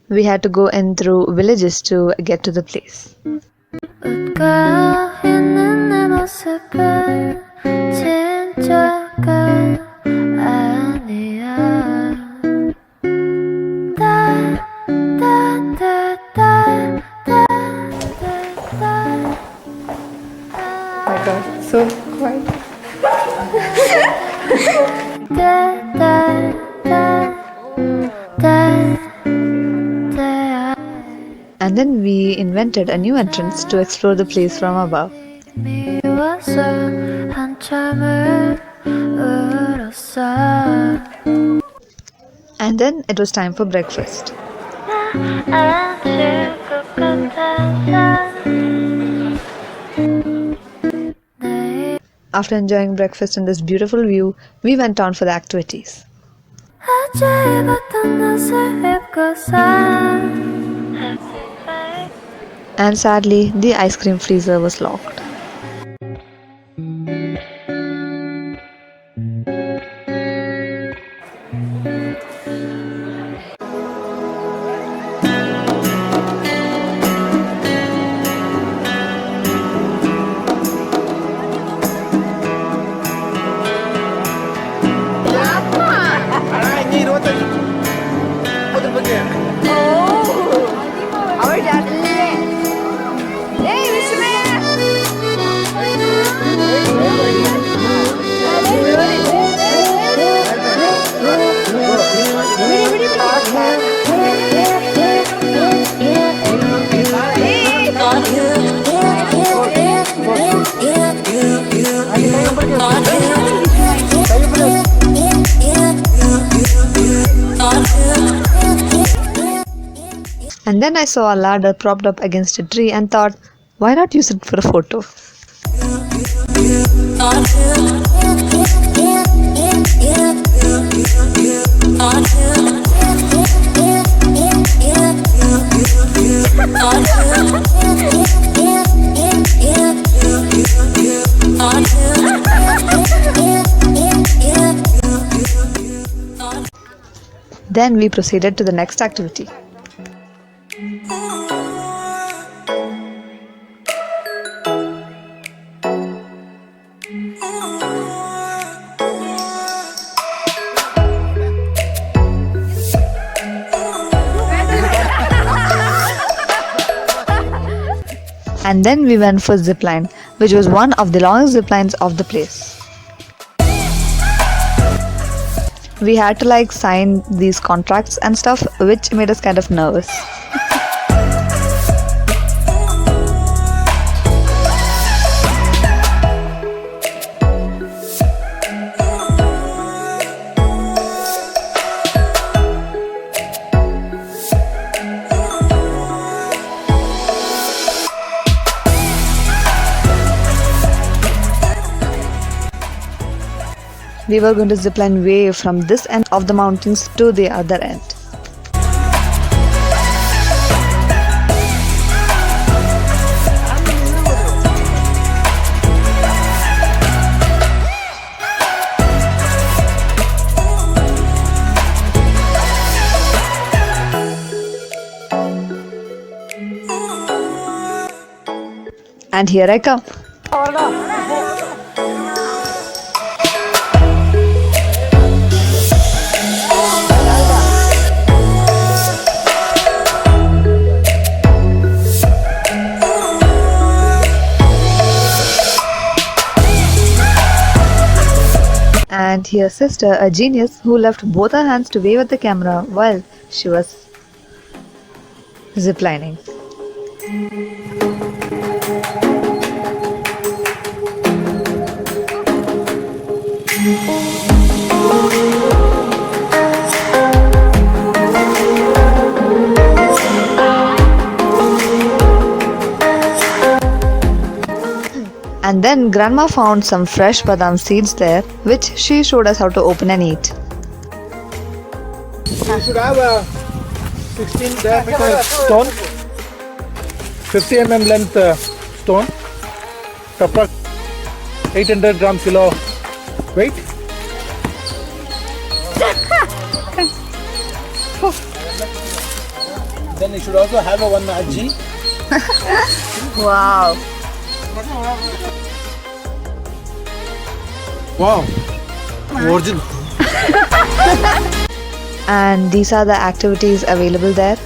We had to go in through villages to get to the place. My God, so quiet. And then we invented a new entrance to explore the place from above. And then it was time for breakfast. After enjoying breakfast and this beautiful view, we went on for the activities. And sadly, the ice cream freezer was locked. And then I saw a ladder propped up against a tree and thought, why not use it for a photo? Then we proceeded to the next activity. And then we went for zipline, which was one of the longest ziplines of the place. We had to sign these contracts and stuff, which made us kind of nervous. We were going to zipline way from this end of the mountains to the other end. And here I come. And here's sister, a genius who left both her hands to wave at the camera while she was ziplining. And then grandma found some fresh badam seeds there, which she showed us how to open and eat. You should have a 16 diameter stone, 50 mm length stone, approx 800 gram kilo weight. then you should also have a one aji. Wow. Wow. Original. And these are the activities available there.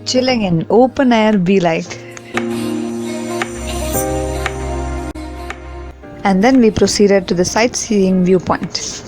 Chilling in open air be like. And then we proceeded to the sightseeing viewpoint.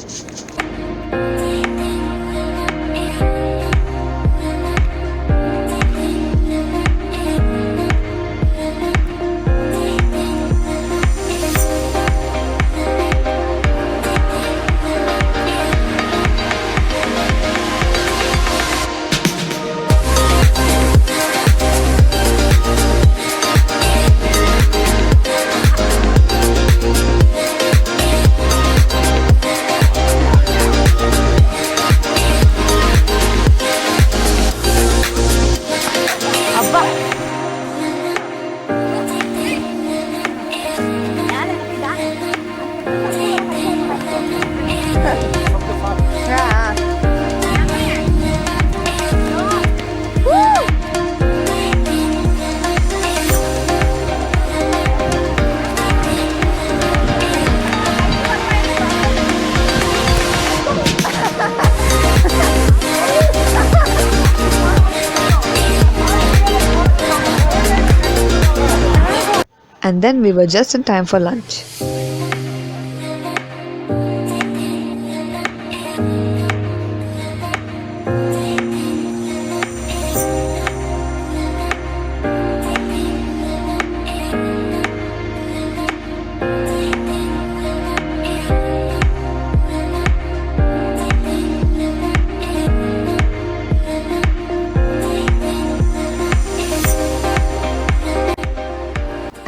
And then we were just in time for lunch.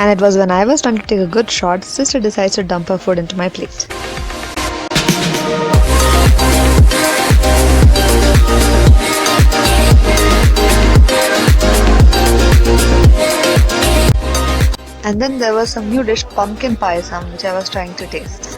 And it was when I was trying to take a good shot, sister decides to dump her food into my plate. And then there was some new dish, pumpkin payasam, which I was trying to taste.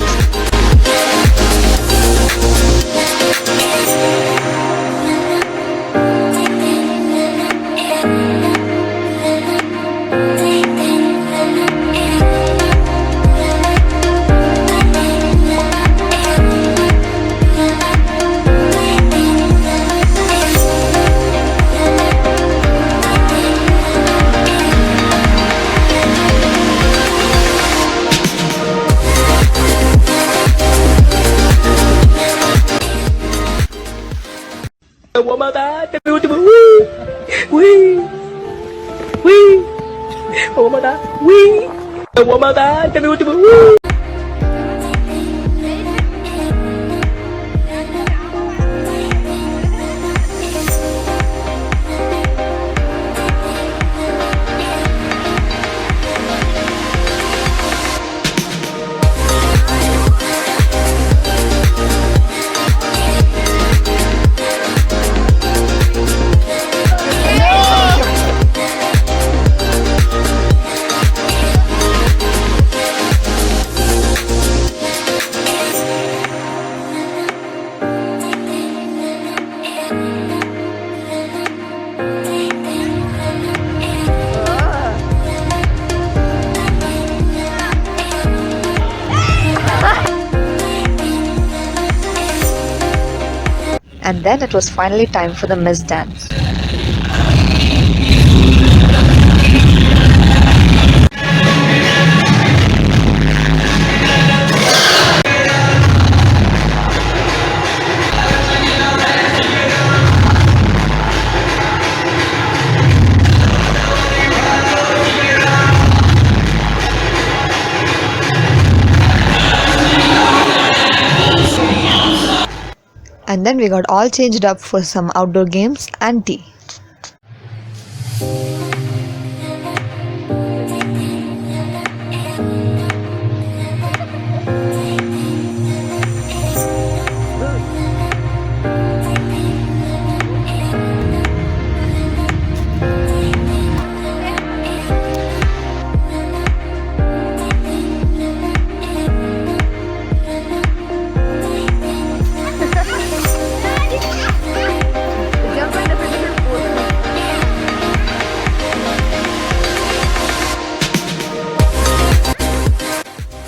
And then it was finally time for the Miss Dance. And then we got all changed up for some outdoor games and tea.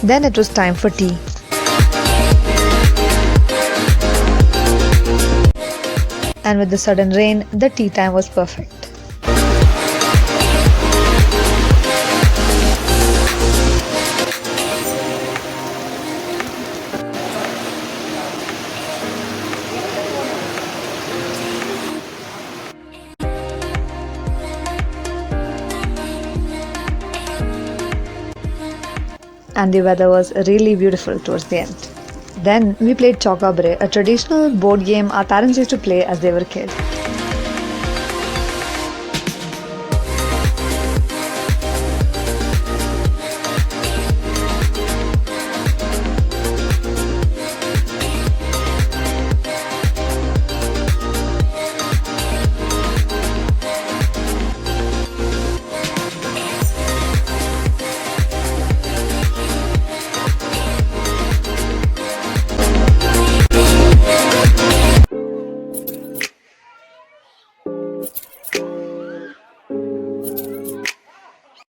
Then it was time for tea. And with the sudden rain, the tea time was perfect. And the weather was really beautiful towards the end. Then we played Chauka Bre, a traditional board game our parents used to play as they were kids.